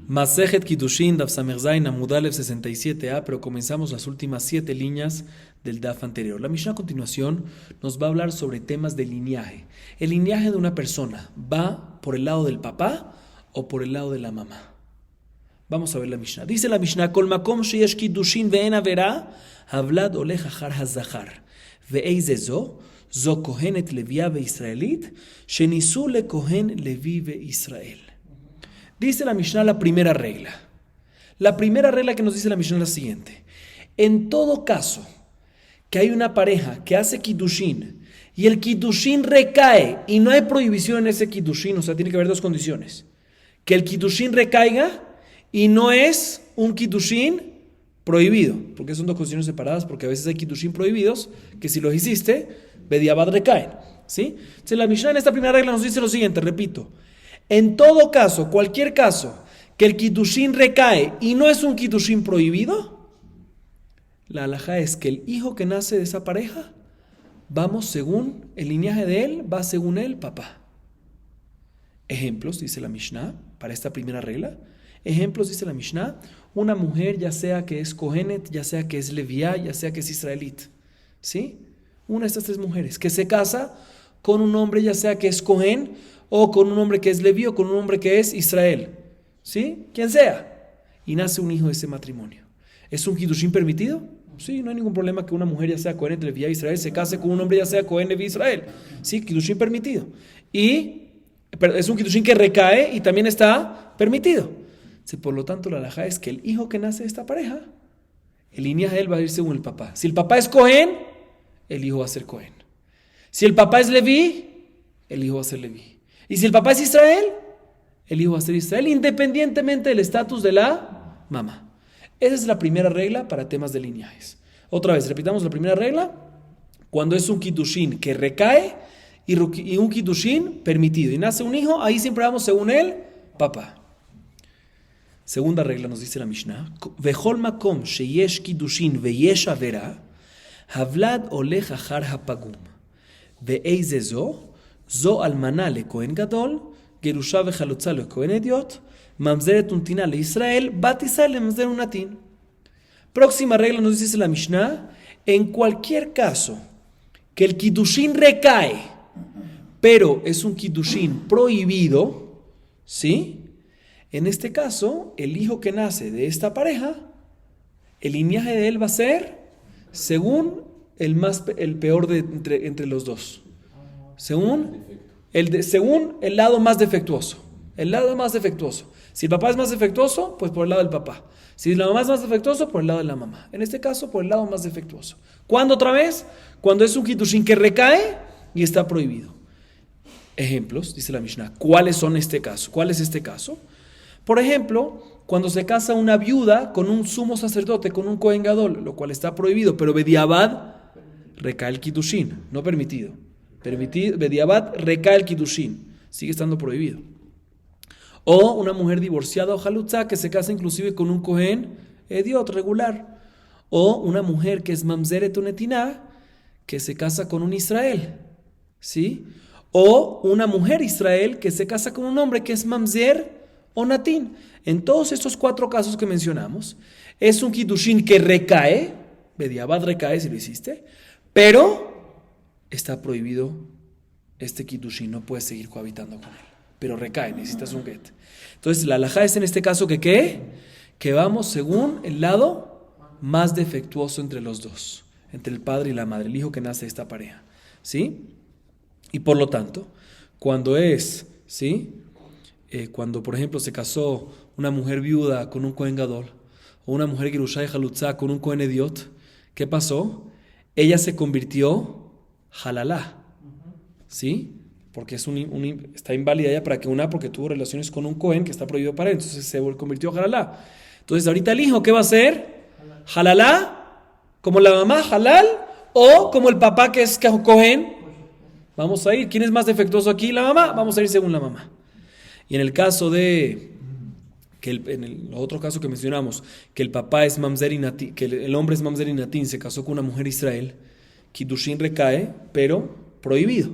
Masejet Kiddushin, Daf Samer Zayin, Amud Aleph 67a, pero comenzamos las últimas 7 líneas del Daf anterior. La Mishnah a continuación nos va a hablar sobre temas de lineaje. El lineaje de una persona, ¿va por el lado del papá o por el lado de la mamá? Vamos a ver la Mishnah. Dice la Mishnah, Kol makom sheyesh kiddushin ve'en avera, havlad olech achar hazachar, ve'eize zo, zo kohenet levia ve'israelit, shenisu le kohen levi ve'israel. Dice la Mishnah la primera regla. La primera regla que nos dice la Mishnah es la siguiente. En todo caso que hay una pareja que hace kiddushin y el kiddushin recae y no hay prohibición en ese kiddushin, o sea, tiene que haber dos condiciones. Que el kiddushin recaiga y no es un kiddushin prohibido, porque son dos condiciones separadas, porque a veces hay kiddushin prohibidos que si los hiciste, bediabad recaen. ¿Sí? Entonces la Mishnah en esta primera regla nos dice lo siguiente, repito. En todo caso, cualquier caso, que el kiddushin recae y no es un kiddushin prohibido, la halajá es que el hijo que nace de esa pareja, vamos según el linaje de él, va según el papá. Ejemplos, dice la Mishnah, para esta primera regla. Ejemplos, dice la Mishnah, una mujer ya sea que es Kohenet, ya sea que es Leviá, ya sea que es israelita. ¿Sí? Una de estas tres mujeres que se casa con un hombre ya sea que es Kohen, o con un hombre que es Leví, o con un hombre que es Israel, ¿sí? Quien sea, y nace un hijo de ese matrimonio. ¿Es un kiddushin permitido? Sí, no hay ningún problema que una mujer ya sea Cohen, Leví, Israel, se case con un hombre ya sea Cohen, Leví, Israel. Sí, kiddushin permitido. Pero es un kiddushin que recae y también está permitido. Sí, por lo tanto, la halajá es que el hijo que nace de esta pareja, el linaje de él va a ir según el papá. Si el papá es Cohen, el hijo va a ser Cohen. Si el papá es Leví, el hijo va a ser Leví. Y si el papá es Israel, el hijo va a ser Israel, independientemente del estatus de la mamá. Esa es la primera regla para temas de lineajes. Otra vez, repitamos la primera regla. Cuando es un kiddushin que recae y un kiddushin permitido y nace un hijo, ahí siempre vamos según el papá. Segunda regla nos dice la Mishnah. Vechol makom sheyesh kiddushin veyesh avera, havlad olech achar hapagum, ve'eize zo, Zo almaná le Cohen Gadol, Gerusha vechalotza le Cohen Ediot, Mamzeret untina le Israel, Bat Israel le Mamzer unatin. Próxima regla nos dice la Mishnah, en cualquier caso que el kiddushin recae, pero es un kiddushin prohibido, ¿sí? En este caso, el hijo que nace de esta pareja, el linaje de él va a ser según el peor entre los dos. Según el lado más defectuoso. El lado más defectuoso. Si el papá es más defectuoso, pues por el lado del papá. Si la mamá es más defectuoso, por el lado de la mamá. En este caso, por el lado más defectuoso. ¿Cuándo otra vez? Cuando es un kiddushin que recae y está prohibido. Ejemplos, dice la Mishnah. ¿Cuáles son este caso? ¿Cuál es este caso? Por ejemplo, cuando se casa una viuda con un sumo sacerdote, con un Cohen Gadol, lo cual está prohibido, pero bediabad recae el kiddushin, no permitido. Permitido, bediabad recae el kiddushin, sigue estando prohibido. O una mujer divorciada o halutza que se casa inclusive con un Cohen Ediot regular. O una mujer que es mamzeret o netinah que se casa con un Israel, ¿sí? O una mujer Israel que se casa con un hombre que es mamzer o natin. En todos estos 4 casos que mencionamos, es un kiddushin que recae, bediabad recae si lo hiciste, pero está prohibido este kiddushin, no puedes seguir cohabitando con él. Pero recae, necesitas un get. Entonces, la halajá es en este caso que ¿qué? Que vamos según el lado más defectuoso entre los dos, entre el padre y la madre, el hijo que nace de esta pareja. ¿Sí? Y por lo tanto, cuando es, ¿sí? Cuando, por ejemplo, se casó una mujer viuda con un Cohen Gadol, o una mujer Gerusha y Halutza con un Cohen Ediot, ¿qué pasó? Ella se convirtió halalá, ¿sí? Porque está inválida ya para que porque tuvo relaciones con un Cohen que está prohibido para él, entonces se convirtió halalá. Entonces ahorita el hijo, ¿qué va a hacer? Halalá, como la mamá, halal, o como el papá que es Cohen. Vamos a ir, ¿quién es más defectuoso aquí? La mamá, vamos a ir según la mamá. Y en el caso de, en el otro caso que mencionamos, que el papá es mamzer y natín, que el hombre es mamzer y natín, se casó con una mujer Israel, kiddushin recae, pero prohibido,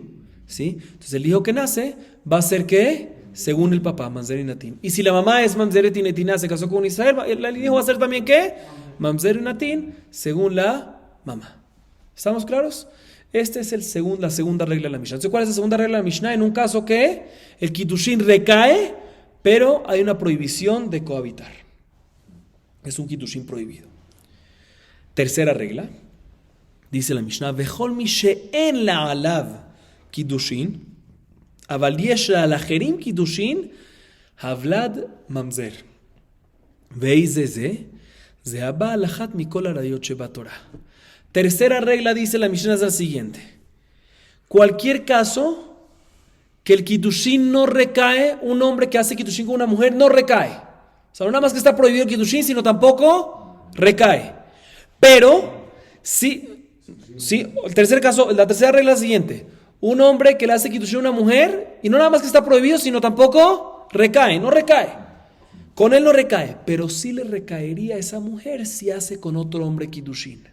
¿sí? Entonces el hijo que nace va a ser ¿qué? Según el papá, mamzer y natín. Y si la mamá es mamzeret y netina, se casó con un Israel, el hijo va a ser también ¿qué? Mamzer y natín, según la mamá. ¿Estamos claros? Esta es la segunda regla de la Mishnah. Entonces, ¿cuál es la segunda regla de la Mishnah? En un caso que el kiddushin recae, pero hay una prohibición de cohabitar. Es un kiddushin prohibido. Tercera regla, dice la Mishnah, Vechol mi she'en la alav kiddushin, aval yesh la alacherim kiddushin, havlad mamzer. Veis ze haba alachat mikol arayot shebatorah. Tercera regla, dice la Mishnah, es la siguiente. Cualquier caso que el kiddushin no recae, un hombre que hace kiddushin con una mujer no recae. O sea, no nada más que está prohibido el kiddushin, sino tampoco recae. Pero, sí, el tercer caso, la tercera regla es la siguiente. Un hombre que le hace kiddushin a una mujer, y no nada más que está prohibido, sino tampoco recae, no recae. Con él no recae, pero sí le recaería a esa mujer si hace con otro hombre kiddushin.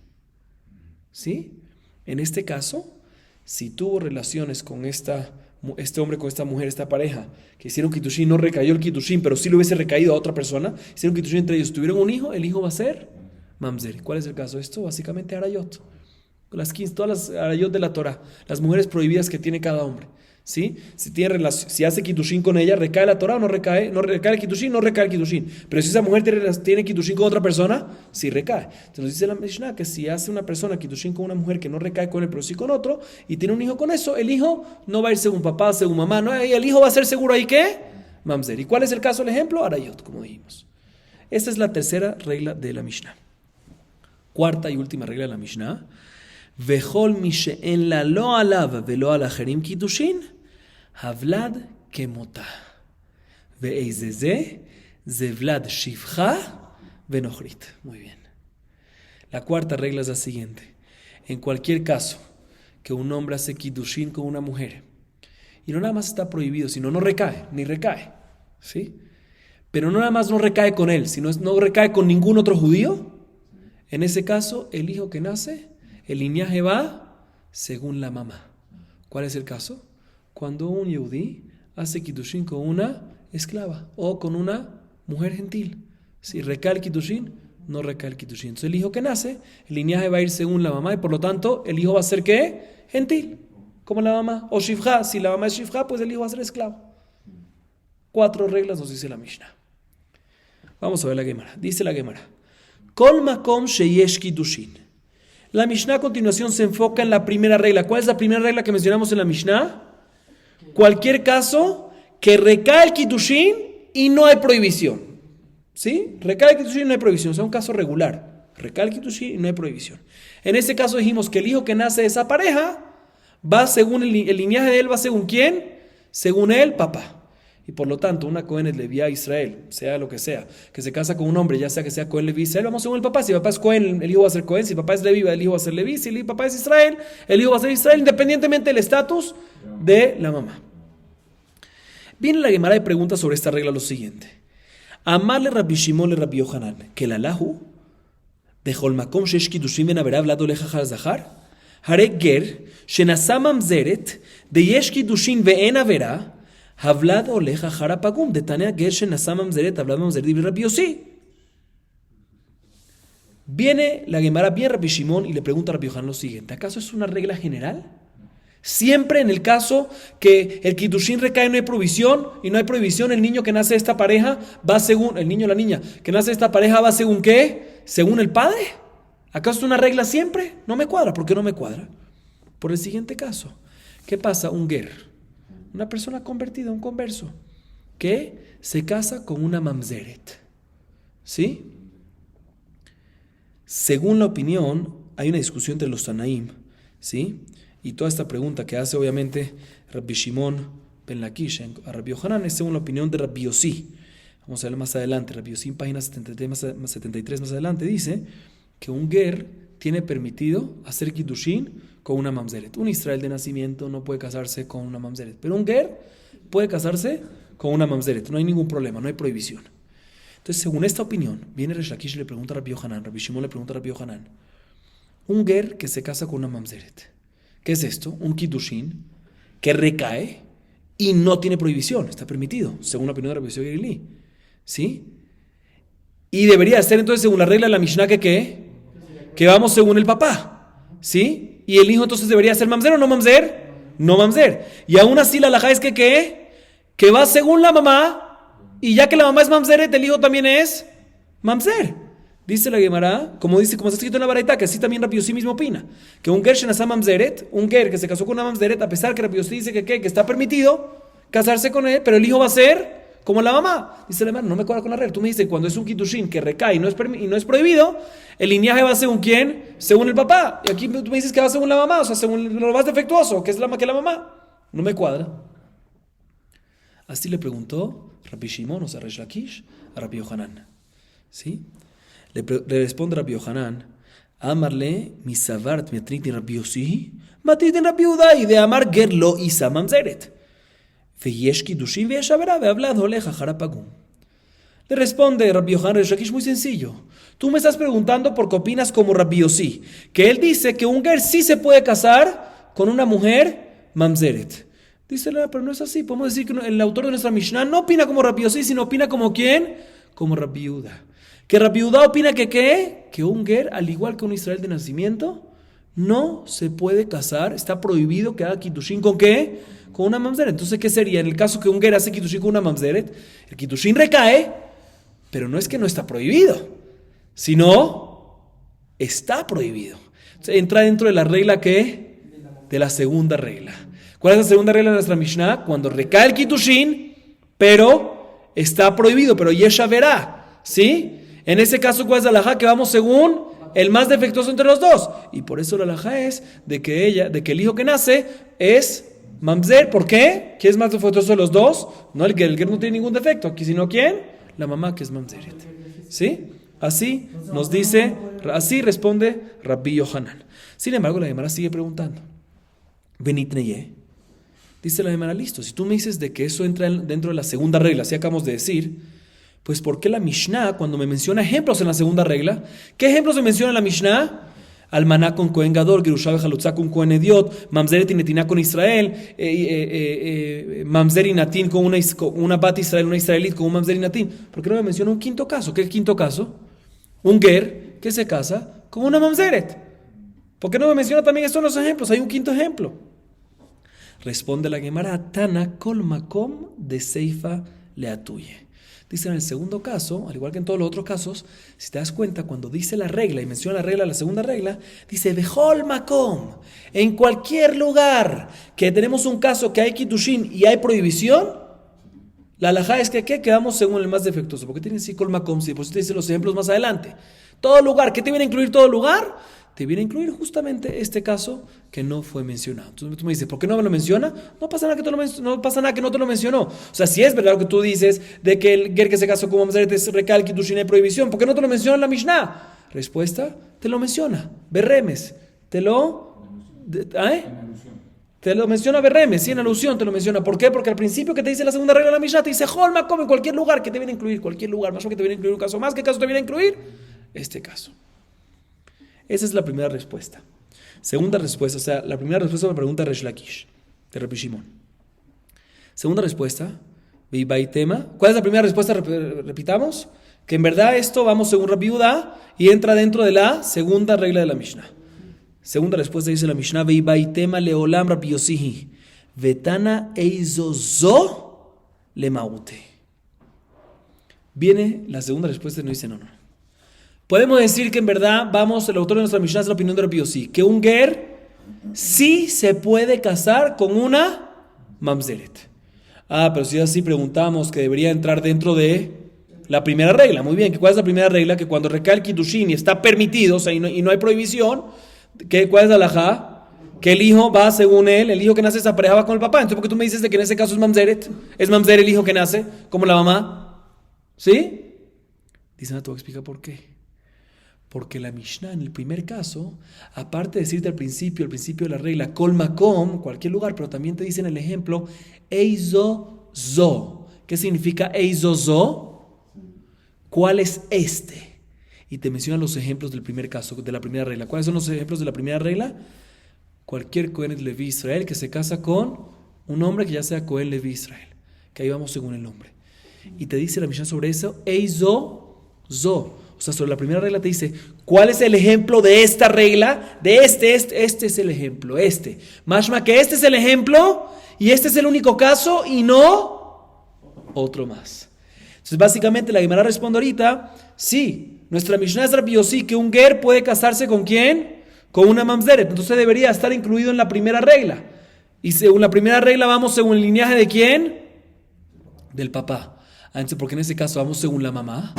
¿Sí? En este caso, si tuvo relaciones con este hombre, con esta mujer, esta pareja, que hicieron kiddushin, no recayó el kiddushin, pero sí le hubiese recaído a otra persona, hicieron kiddushin entre ellos, tuvieron un hijo, el hijo va a ser mamzer. ¿Cuál es el caso de esto? Básicamente arayot. Todas las arayot de la Torah, las mujeres prohibidas que tiene cada hombre. ¿Sí? Si hace kiddushin con ella, ¿recae la Torah o no recae? No recae el kiddushin, no recae el kiddushin. Pero si esa mujer tiene kiddushin con otra persona, sí recae. Entonces dice la Mishnah que si hace una persona kiddushin con una mujer que no recae con él, pero sí con otro, y tiene un hijo con eso, el hijo no va a ir según papá, según mamá, no, el hijo va a ser seguro ahí ¿qué? Mamzer. ¿Y cuál es el caso, el ejemplo? Arayot, como dijimos. Esta es la tercera regla de la Mishnah. Cuarta y última regla de la Mishnah. Vechol mi she'en la lo alav velo al acherim kiddushin, havlad kemotah. Ve'eizeze zevlad shivcha venochrit. Muy bien. La cuarta regla es la siguiente. En cualquier caso que un hombre hace kiddushin con una mujer, y no nada más está prohibido, sino no recae, ni recae, ¿sí? Pero no nada más no recae con él, sino no recae con ningún otro judío, en ese caso, el hijo que nace, el linaje va según la mamá. ¿Cuál es el caso? Cuando un yehudí hace kiddushin con una esclava o con una mujer gentil. Si recae el kiddushin, no recae el kiddushin. Entonces el hijo que nace, el linaje va a ir según la mamá y por lo tanto el hijo va a ser ¿qué? Gentil, como la mamá. O shifja, si la mamá es shifja, pues el hijo va a ser esclavo. 4 reglas nos dice la Mishnah. Vamos a ver la Gemara. Dice la Gemara. Kol makom sheyesh kiddushin. La Mishnah a continuación se enfoca en la primera regla. ¿Cuál es la primera regla que mencionamos en la Mishnah? Cualquier caso que recae el kiddushin y no hay prohibición. ¿Sí? Recae el kiddushin y no hay prohibición. O sea, un caso regular. Recae el kiddushin y no hay prohibición. En este caso dijimos que el hijo que nace de esa pareja va según el linaje de él, va según ¿quién? Según el papá. Y por lo tanto, una Cohen es Leví a Israel, sea lo que sea, que se casa con un hombre, ya sea que sea Cohen Leví Israel, vamos según el papá. Si el papá es Cohen, el hijo va a ser Cohen. Si el papá es Leví, el hijo va a ser Leví. Si el papá es Israel, el hijo va a ser Israel, independientemente del estatus de la mamá. Viene la Gemara y pregunta sobre esta regla lo siguiente. Amarle Rabbi Shimon le Rabbi Yohanan, que el alahu, bechol makom shesh kiddushin ben avera vlado lechachar zahar, hare ger, shenasa mamzeret, de yesh kiddushin ve'en avera, Havlad oleja harapagum de Tania Gersh Nasam Mamzeret Havlad Mamzeret y Rabbi Yossi. Viene la Gemara bien Rabbi Shimon y le pregunta a Rabbi Yohanan lo siguiente: ¿acaso es una regla general? Siempre en el caso que el kiddushin recae no hay prohibición y no hay prohibición, el niño que nace de esta pareja va según el niño o la niña que nace de esta pareja va según ¿qué? Según el padre. ¿Acaso es una regla siempre? No me cuadra. ¿Por qué no me cuadra? Por el siguiente caso. ¿Qué pasa? Un ger, una persona convertida, un converso, que se casa con una mamzeret. ¿Sí? Según la opinión, hay una discusión entre los Tanaim, ¿sí? Y toda esta pregunta que hace obviamente Rabbi Shimon ben Lakish a Rabbi Yohanan es según la opinión de Rabbi Yossi. Vamos a ver más adelante. Rabbi Yossi en página 73 más adelante dice que un ger tiene permitido hacer kiddushin con una mamzeret. Un Israel de nacimiento no puede casarse con una mamzeret, pero un ger puede casarse con una mamzeret. No hay ningún problema, no hay prohibición. Entonces, según esta opinión, viene Resh Lakish y le pregunta a Rabbi Yohanan, Rabbi Shimon le pregunta a Rabbi Yohanan, un ger que se casa con una mamzeret, ¿qué es esto? Un kiddushin que recae y no tiene prohibición, está permitido, según la opinión de Rabbi Yossi Gilili. ¿Sí? Y debería ser entonces según la regla de la Mishnah que vamos según el papá. ¿Sí? Y el hijo entonces debería ser mamzer o no mamzer. No mamzer. Y aún así la halajá es que va según la mamá, y ya que la mamá es mamzeret, el hijo también es mamzer. Dice la Gemara, como está escrito en la Baraita, que así también Rabbi Yossi mismo opina, que un ger shenasá mamzeret, un ger que se casó con una mamzeret, a pesar que Rabbi Yossi dice que está permitido casarse con él, pero el hijo va a ser como la mamá. Dice la Gemara, no me cuadra con la regla. Tú me dices, cuando es un kitushin que recae y no es prohibido, el linaje va según quién, según el papá. Y aquí tú me dices que va según la mamá, o sea, según lo más defectuoso, que es la mamá. No me cuadra. Así le preguntó Rabbi Shimon, o sea, Reish Lakish, a Rabbi Yohanan. ¿Sí? Le responde Rabbi Yohanan, Amarle, misavart miatrit en Rabbi Yossi, matrit en Rabbi Yehuda, y de amar gerlo isa mamzeret. Veyesh kiddushin veyesh avera, vehablad olej achar pagum. Le responde Rabbi Yohanan Reish Lakish muy sencillo. Tú me estás preguntando por qué opinas como Rabbi Yossi, que él dice que un ger sí se puede casar con una mujer mamzeret. Dice, pero no es así. Podemos decir que el autor de nuestra Mishnah no opina como Rabbi Yossi, sino opina como ¿quién? Como Rabbi Yehuda. Que Rabbi Yehuda opina que un ger, al igual que un Israel de nacimiento, no se puede casar, está prohibido que haga kitushin ¿con qué? Con una mamzeret. Entonces, ¿qué sería? En el caso que un ger hace kitushin con una mamzeret, el kitushin recae, pero no es que no está prohibido, sino está prohibido. Entonces, entra dentro de la regla de la segunda regla. ¿Cuál es la segunda regla de nuestra Mishnah? Cuando recae el kitushin, pero está prohibido, pero yesha verá, ¿sí? En ese caso, ¿cuál es la halajá? Que vamos según el más defectuoso entre los dos. Y por eso la halajá es de que el hijo que nace es mamzer. ¿Por qué? ¿Quién es más defectuoso de los dos? No, el ger no tiene ningún defecto aquí, sino ¿quién? La mamá, que es mamzeret. ¿Sí? Así nos dice, así responde Rabbi Yohanan. Sin embargo, la Gemara sigue preguntando. Benitneye. Dice la Gemara, listo, si tú me dices de que eso entra dentro de la segunda regla, así acabamos de decir, pues ¿por qué la Mishnah, cuando me menciona ejemplos en la segunda regla, qué ejemplos se menciona en la Mishnah? Almaná con Cohen Gadol, Gerusha Bejalutzá con Cohen Ediot, Mamzer y Netiná con Israel, Mamzer y Natín con una Bat Israel, una israelita con un Mamzer y Natín. ¿Por qué no me menciona un quinto caso? ¿Qué es el quinto caso? Un ger que se casa con una Mamzeret. ¿Por qué no me menciona también estos los ejemplos? Hay un quinto ejemplo. Responde la Gemara, Tana kol makom de Seifa leatuye. Dice en el segundo caso, al igual que en todos los otros casos, si te das cuenta, cuando dice la regla y menciona la regla, la segunda regla, dice Bechol makom, en cualquier lugar que tenemos un caso que hay kitushin y hay prohibición, la halajá es que quedamos según el más defectuoso. ¿Por qué tiene así kol makom? Si después te dice los ejemplos más adelante. Todo lugar, ¿qué te viene a incluir todo lugar? Te viene a incluir justamente este caso que no fue mencionado. Entonces tú me dices, ¿por qué no me lo menciona? No pasa nada que no te lo mencionó. O sea, si es verdad lo que tú dices de que el ger que se casó con mamzeret es recal, kitushin y prohibición, ¿por qué no te lo menciona en la Mishnah? Respuesta, te lo menciona. Berremes, te lo menciona Berremes, sí, en alusión te lo menciona. ¿Por qué? Porque al principio que te dice la segunda regla de la Mishnah, te dice, Jol makom, en cualquier lugar que te viene a incluir, cualquier lugar, más o que te viene a incluir un caso más, ¿qué caso te viene a incluir? Este caso. Esa es la primera respuesta. Segunda respuesta, o sea, la primera respuesta me pregunta Reish Lakish, de Rabbi Shimon. Segunda respuesta, tema. ¿Cuál es la primera respuesta? Repitamos, que en verdad esto vamos según Rabbi Yehuda y entra dentro de la segunda regla de la Mishnah. Segunda respuesta dice la Mishnah, tema leolam Rabbi Yossi, vetana eizozo lemaute. Viene la segunda respuesta y nos dice no. Podemos decir que en verdad, el autor de nuestra Mishnah es la opinión de Rabbi Yossi, que un ger sí se puede casar con una mamzeret. Pero si así preguntamos que debería entrar dentro de la primera regla. Muy bien, ¿cuál es la primera regla? Que cuando recae el kitushin y está permitido, o sea, y no hay prohibición, ¿cuál es la halajá? Que el hijo va según él, el hijo que nace esa pareja va con el papá. Entonces, ¿por qué tú me dices de que en ese caso es mamzeret? ¿Es mamzer el hijo que nace, como la mamá? ¿Sí? Dice, te voy a explicar por qué. Porque la Mishnah, en el primer caso, aparte de decirte al principio de la regla, kol makom, cualquier lugar, pero también te dicen el ejemplo, eizo zo. ¿Qué significa eizo zo? ¿Cuál es este? Y te mencionan los ejemplos del primer caso, de la primera regla. ¿Cuáles son los ejemplos de la primera regla? Cualquier Kohen Leví Israel que se casa con Un hombre que ya sea Cohen Levi Israel, que ahí vamos según el nombre. Y te dice la Mishnah sobre eso, Eizo, Zo. O sea, sobre la primera regla te dice, ¿cuál es el ejemplo de esta regla? De este es el ejemplo, este. Mashma que este es el ejemplo y este es el único caso y no otro más. Entonces, básicamente, la Gemara responde ahorita, sí, nuestra Mishnah es Rabbi Yossi, que un ger puede casarse ¿con quién? Con una mamzeret. Entonces debería estar incluido en la primera regla. Y según la primera regla vamos según el linaje de ¿quién? Del papá. Entonces, ¿por qué en ese caso vamos según la mamá?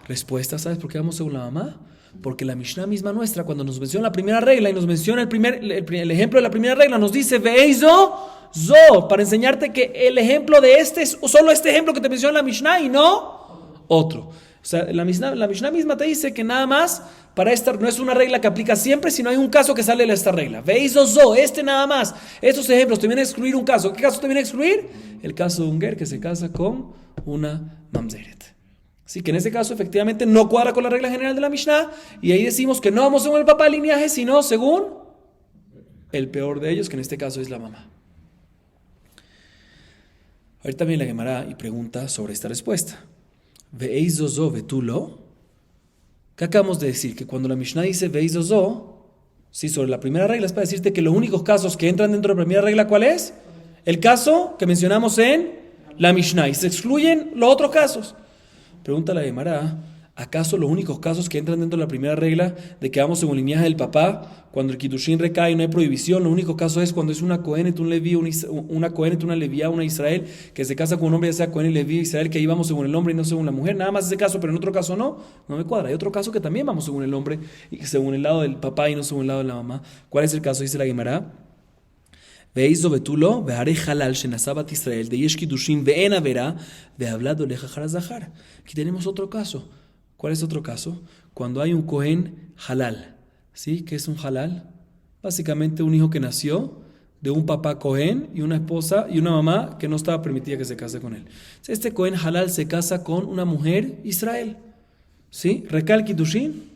Respuesta, ¿sabes por qué vamos según la mamá? Porque la Mishnah misma nuestra, cuando nos menciona la primera regla y nos menciona el ejemplo de la primera regla, nos dice Veizo, Zo, para enseñarte que el ejemplo de este es solo este ejemplo que te menciona la Mishnah y no otro. O sea, la Mishnah misma te dice que nada más para esta no es una regla que aplica siempre, sino hay un caso que sale de esta regla. Veizo, Zo, este nada más. Estos ejemplos te vienen a excluir un caso. ¿Qué caso te viene a excluir? El caso de un ger que se casa con una mamzeret. Así que en este caso efectivamente no cuadra con la regla general de la Mishnah y ahí decimos que no vamos según el papá del linaje, sino según el peor de ellos, que en este caso es la mamá. Ahorita viene la Gemara y pregunta sobre esta respuesta. Ve'eizozo vetulo. ¿Qué acabamos de decir? Que cuando la Mishnah dice Ve'eizozo, sí, sobre la primera regla es para decirte que los únicos casos que entran dentro de la primera regla, ¿cuál es? El caso que mencionamos en la Mishnah y se excluyen los otros casos. Pregunta la Gemara, ¿acaso los únicos casos que entran dentro de la primera regla de que vamos según linaje del papá, cuando el Kiddushin recae y no hay prohibición, los únicos casos es cuando es una Cohenet, un Leví, una Cohenet, una Levía, una Israel, que se casa con un hombre ya sea Cohen y Leví, Israel, que ahí vamos según el hombre y no según la mujer? Nada más ese caso, pero en otro caso no me cuadra. Hay otro caso que también vamos según el hombre y según el lado del papá y no según el lado de la mamá. ¿Cuál es el caso? Dice la Gemara. Ve'eizo betulo, ve'harei halal shenasabat Israel, de yesh kiddushin ve'en avera, ve'hablado leja harazahar. Aquí tenemos otro caso. ¿Cuál es otro caso? Cuando hay un Cohen halal. ¿Sí? ¿Qué es un halal? Básicamente un hijo que nació de un papá Cohen y una esposa y una mamá que no estaba permitida que se case con él. Este Cohen halal se casa con una mujer Israel. ¿Sí? ¿Recae el kiddushin?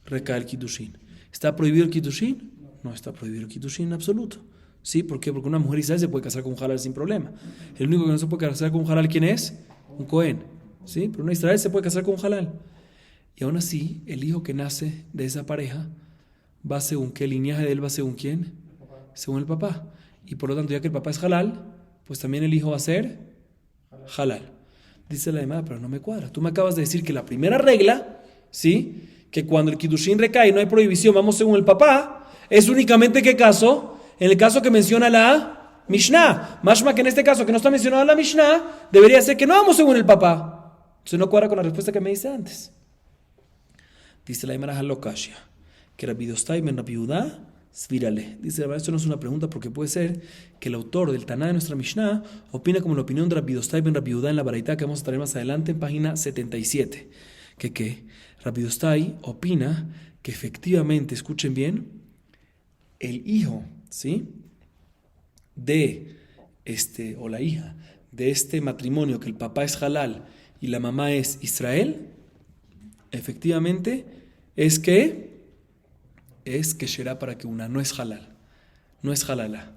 Recae el kiddushin. ¿Está prohibido el kiddushin? No está prohibido el kiddushin en absoluto. ¿Sí? ¿Por qué? Porque una mujer Israel se puede casar con un halal sin problema. El único que no se puede casar con un halal, ¿quién es? Un Cohen. ¿Sí? Pero una Israel se puede casar con un halal. Y aún así, el hijo que nace de esa pareja va según qué linaje de él va según quién? Según el papá. Y por lo tanto, ya que el papá es halal, pues también el hijo va a ser halal. Dice la demás, pero no me cuadra. Tú me acabas de decir que la primera regla, ¿sí? Que cuando el kiddushin recae y no hay prohibición, vamos según el papá, es únicamente ¿qué caso? En el caso que menciona la Mishnah. Mashma que en este caso que no está mencionada la Mishnah, debería ser que no vamos según el papá. Entonces no cuadra con la respuesta que me dice antes. Dice la Gemara Halokashia, que Rabbi Dostai ben Rabbi Yehudá svirale. Dice, esto no es una pregunta porque puede ser que el autor del Taná de nuestra Mishnah opina como la opinión de Rabbi Dostai ben Rabbi Yehudá en la Baraitá que vamos a traer más adelante en página 77. Que Rabbi Dostai opina que efectivamente, escuchen bien, el hijo, ¿sí? O la hija de este matrimonio, que el papá es halal y la mamá es Israel, efectivamente es que será para que una no es halal, no es halala.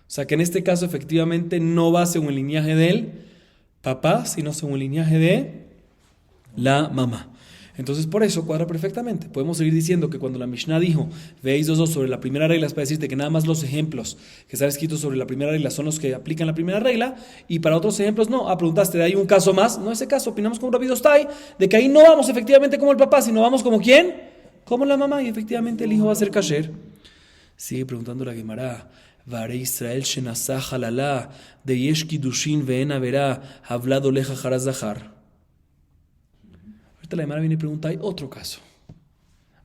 O sea que en este caso efectivamente no va según el linaje del papá, sino según el linaje de la mamá. Entonces por eso cuadra perfectamente. Podemos seguir diciendo que cuando la Mishnah dijo veis dos sobre la primera regla es para decirte que nada más los ejemplos que están escritos sobre la primera regla son los que aplican la primera regla y para otros ejemplos no. Preguntaste, ¿hay un caso más? No, ese caso opinamos como Rabbi Dostai de que ahí no vamos efectivamente como el papá, sino vamos como ¿quién? Como la mamá, y efectivamente el hijo va a ser kasher. Sigue preguntando la Gemara. Vare Israel shenasah halala de yesh kiddushin ve'en avera hablado leja harazahar. La Gemara viene y pregunta, hay otro caso.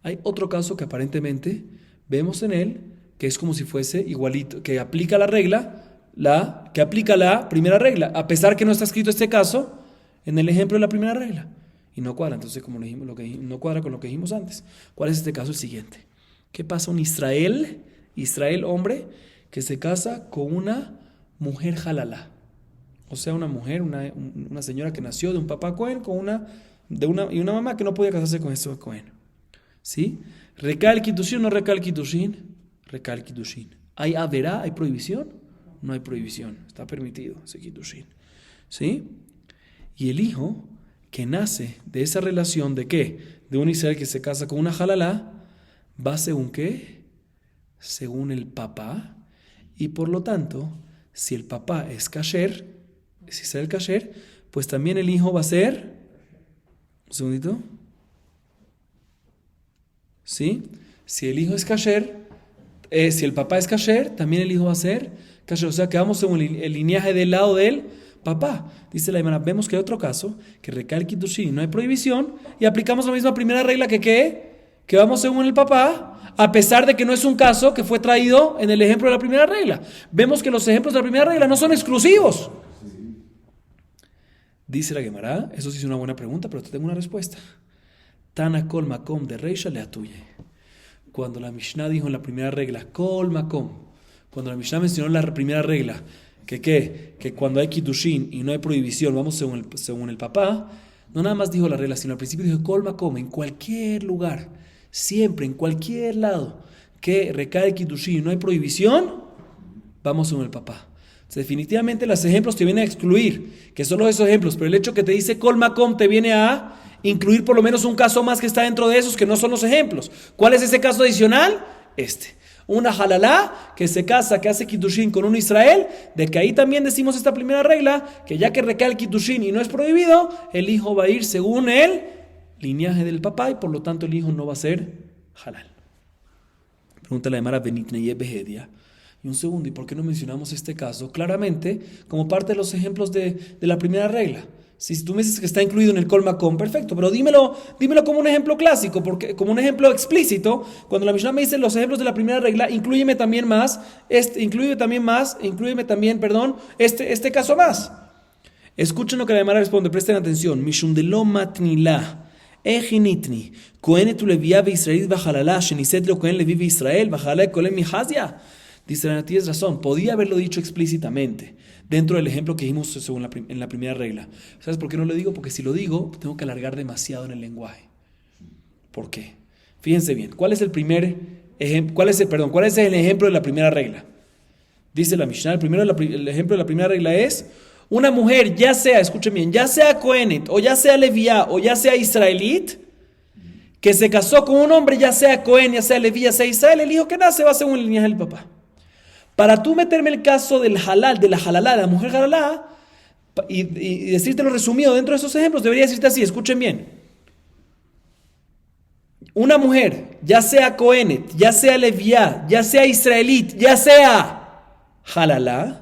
Hay otro caso que aparentemente vemos en él que es como si fuese igualito, que aplica la regla, que aplica la primera regla, a pesar que no está escrito este caso en el ejemplo de la primera regla. Y no cuadra, entonces como dijimos, no cuadra con lo que dijimos antes. ¿Cuál es este caso? El siguiente. ¿Qué pasa? Un Israel hombre, que se casa con una mujer halala. O sea, una mujer, una señora que nació de un papá Cohen y una mamá que no podía casarse con este Cohen. ¿Sí? ¿Recae el kiddushin o no recae el kiddushin? Recae el kiddushin. ¿Hay averá? ¿Hay prohibición? no hay prohibición, está permitido ese kiddushin, ¿sí? Y el hijo que nace de esa relación de ¿qué? De un Israel que se casa con una halalá, va según ¿qué? Según el papá, y por lo tanto, si el papá es kasher, si es el kasher, pues también el hijo va a ser, un segundito, ¿sí? Si el hijo es kasher, si el papá es kasher, también el hijo va a ser kasher. O sea que vamos según el linaje del lado del papá. Dice la hermana, vemos que hay otro caso, que recae el kiddushin y no hay prohibición, y aplicamos la misma primera regla que vamos según el papá, a pesar de que no es un caso que fue traído en el ejemplo de la primera regla. Vemos que los ejemplos de la primera regla no son exclusivos. Dice la Gemara, eso sí es una buena pregunta, pero te tengo una respuesta. Tana kol makom de reisha le atuye. Cuando la Mishnah dijo en la primera regla, kol makom, cuando la Mishnah mencionó la primera regla, que cuando hay kiddushin y no hay prohibición, vamos según el papá, no nada más dijo la regla, sino al principio dijo kol makom, en cualquier lugar, siempre, en cualquier lado, que recae el kiddushin y no hay prohibición, vamos según el papá. Definitivamente los ejemplos te vienen a excluir, que solo esos ejemplos, pero el hecho que te dice kol makom te viene a incluir por lo menos un caso más que está dentro de esos que no son los ejemplos. ¿Cuál es ese caso adicional? Una halalá que se casa, que hace kiddushin con un Israel, de que ahí también decimos esta primera regla, que ya que recae el kiddushin y no es prohibido, el hijo va a ir según el linaje del papá y por lo tanto el hijo no va a ser halal. Pregunta la Gemara Benitneye Behedia. Y un segundo, ¿y por qué no mencionamos este caso claramente como parte de los ejemplos de la primera regla? Si tú me dices que está incluido en el Kol Makom, perfecto, pero dímelo como un ejemplo clásico, porque como un ejemplo explícito. Cuando la Mishnah me dice los ejemplos de la primera regla, inclúyeme también este caso más. Escuchen lo que la Gemara responde, presten atención. Mishum de lo matnila, ejinitni, kohenet ulevia beIsrael bajalala, sheniset lo kohen levi beIsrael, bajalala kolem mihazia. Dice la tienes razón, podía haberlo dicho explícitamente dentro del ejemplo que dijimos en la primera regla. ¿Sabes por qué no lo digo? Porque si lo digo, tengo que alargar demasiado en el lenguaje. ¿Por qué? Fíjense bien, ¿cuál es el ejemplo de la primera regla? Dice la Mishnah, el ejemplo de la primera regla es una mujer, ya sea, escuchen bien, ya sea Kohenet, o ya sea Leviá, o ya sea israelít, que se casó con un hombre, ya sea Cohen, ya sea Leví, ya sea Israel, el hijo que nace va según el linaje del papá. Para tú meterme el caso del halal, de la halalá, de la mujer halalá, y decírtelo resumido dentro de esos ejemplos, debería decirte así, escuchen bien. Una mujer, ya sea Cohenet, ya sea Leviá, ya sea israelít, ya sea halalá,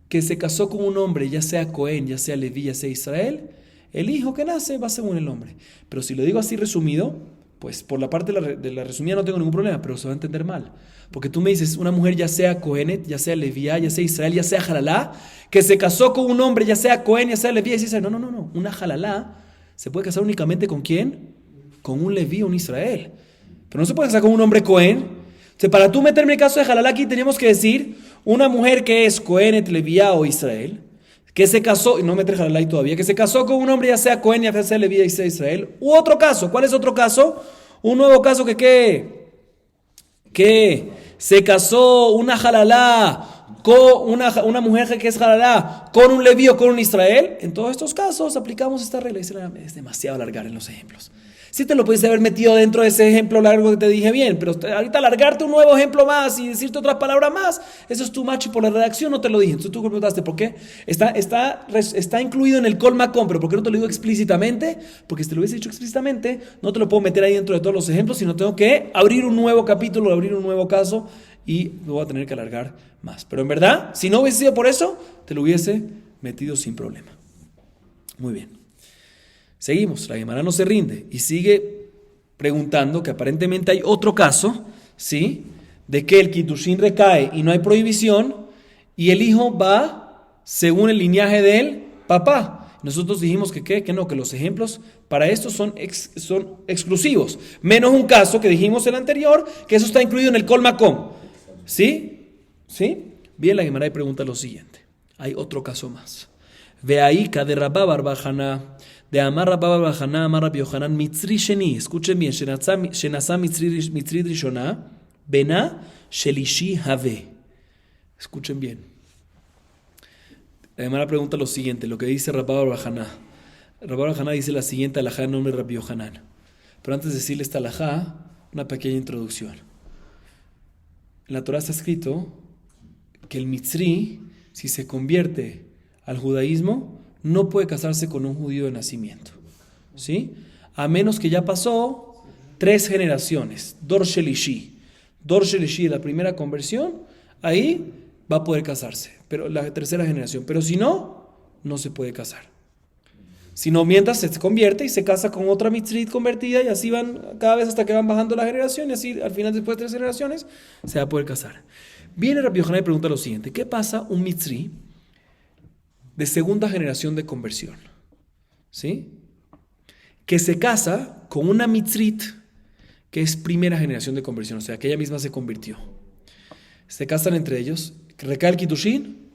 que se casó con un hombre, ya sea Cohen, ya sea Leví, ya sea Israel, el hijo que nace va según el hombre. Pero si lo digo así resumido, pues por la parte de la resumida no tengo ningún problema, pero se va a entender mal. Porque tú me dices, una mujer ya sea Cohenet, ya sea Leviá, ya sea Israel, ya sea halalá, que se casó con un hombre, ya sea Cohen, ya sea Leví, ya sea Israel. No. Una halalá se puede casar únicamente ¿con quién? Con un Leví o un Israel. Pero no se puede casar con un hombre Cohen. O sea, para tú meterme el caso de halalá aquí teníamos que decir una mujer que es Cohenet, Leviá o Israel, que se casó, y no meter halalá todavía, que se casó con un hombre ya sea Cohen, ya sea Leví, ya sea Israel, u otro caso. ¿Cuál es otro caso? Un nuevo caso que se casó una halalá con una mujer que es halalá con un leví o con un Israel. En todos estos casos aplicamos esta regla. Es demasiado alargar en los ejemplos. Sí te lo puedes haber metido dentro de ese ejemplo largo que te dije bien, pero ahorita alargarte un nuevo ejemplo más y decirte otra palabra más, eso es too much y por la redacción no te lo dije. Entonces tú me preguntaste, ¿por qué? Está incluido en el Kol Makom, pero ¿por qué no te lo digo explícitamente? Porque si te lo hubiese dicho explícitamente, no te lo puedo meter ahí dentro de todos los ejemplos, sino tengo que abrir un nuevo capítulo, abrir un nuevo caso y lo voy a tener que alargar más. Pero en verdad, si no hubiese sido por eso, te lo hubiese metido sin problema. Muy bien. Seguimos, la Gemara no se rinde y sigue preguntando que aparentemente hay otro caso, ¿sí? De que el kiddushin recae y no hay prohibición y el hijo va según el linaje del papá. Nosotros dijimos que no, que los ejemplos para esto son exclusivos, menos un caso que dijimos el anterior, que eso está incluido en el Kol Makom. ¿Sí? Bien, la Gemara pregunta lo siguiente, hay otro caso más. Ve ahí, de Rabba bar bar Haná, de Amar Rabba bar bar Haná, Amar Rabbi Yohanan, Mitzri Sheni, escuchen bien, Shenasa Mitzri Rishona, Bena Shelishi Have. Escuchen bien. La Gemara pregunta lo siguiente, lo que dice Rabba bar Haná. Rabba bar Haná dice la siguiente alajá en nombre de Rabbi Yohanan. Pero antes de decirle esta alajá, una pequeña introducción. En la Torah está escrito que el mitzri, si se convierte al judaísmo, no puede casarse con un judío de nacimiento, ¿sí? A menos que ya pasó 3 generaciones, Dor Shelishi. Dor Shelishi, la primera conversión, ahí va a poder casarse, pero la tercera generación. Pero si no, no se puede casar. Si no, mientras se convierte y se casa con otra mitzrit convertida y así van cada vez hasta que van bajando la generación y así al final después de 3 generaciones se va a poder casar. Viene Rabbi Yohanan y pregunta lo siguiente, ¿qué pasa un mitzri de segunda generación de conversión? ¿Sí? Que se casa con una mitzrit que es primera generación de conversión, o sea, que ella misma se convirtió. Se casan entre ellos, recae el kitushin,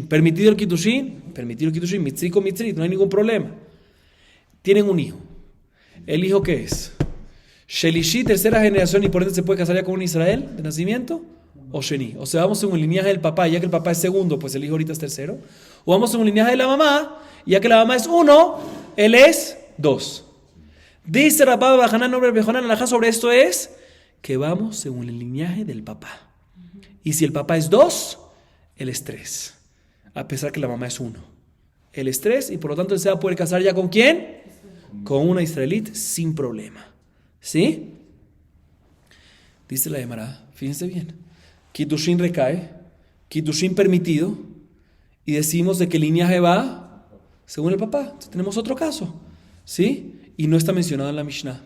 permitido el kitushin, mitzri con mitzrit, no hay ningún problema. Tienen un hijo. ¿El hijo qué es? Shelishi, tercera generación, y por ende se puede casar ya con un Israel de nacimiento, o Sheni. O sea, vamos en un linaje del papá, ya que el papá es segundo, pues el hijo ahorita es tercero. O vamos en un linaje de la mamá, ya que la mamá es 1, él es 2. Dice Rabba bar Haná, nombre de Rabbi Yohanan, alajá sobre esto es que vamos según el linaje del papá. Y si el papá es 2, él es 3. A pesar que la mamá es 1. Él es 3 y por lo tanto él se va a poder casar ya con ¿quién? Con una israelita sin problema. ¿Sí? Dice la Gemara, fíjense bien. Kitushin recae, Kitushin permitido, y decimos de qué linaje va según el papá. Entonces, tenemos otro caso. ¿Sí? Y no está mencionado en la Mishnah.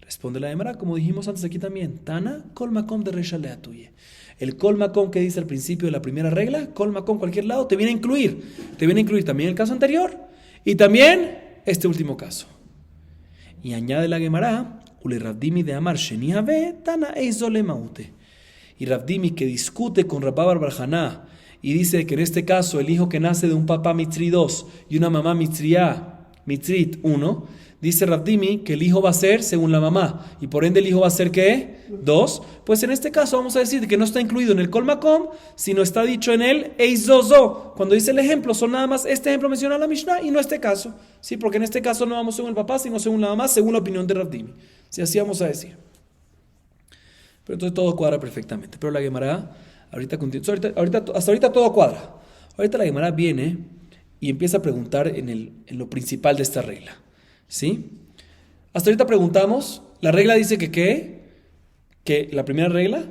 Responde la Gemara, como dijimos antes aquí también. Tana, kol makom de resha leatuye. El kol makom que dice al principio de la primera regla, kol makom cualquier lado, te viene a incluir. Te viene a incluir también el caso anterior y también este último caso. Y añade la Gemara, ule Rabdimi de Amar sheni have, tana eizole maute. Y Rabdimi que discute con Rabba bar Haná y dice que en este caso el hijo que nace de un papá mitzri 2 y una mamá mitzrit 1, dice Rabdimi que el hijo va a ser según la mamá y por ende el hijo va a ser ¿qué? 2. Pues en este caso vamos a decir que no está incluido en el kol makom, sino está dicho en el eizozo. Cuando dice el ejemplo, son nada más este ejemplo menciona la Mishnah y no este caso. Sí, porque en este caso no vamos según el papá, sino según la mamá, según la opinión de Rabdimi. Si así vamos a decir. Pero entonces todo cuadra perfectamente. Pero la Gemara hasta ahorita todo cuadra. Ahorita la Gemara viene y empieza a preguntar en lo principal de esta regla. ¿Sí? Hasta ahorita preguntamos, la regla dice que la primera regla,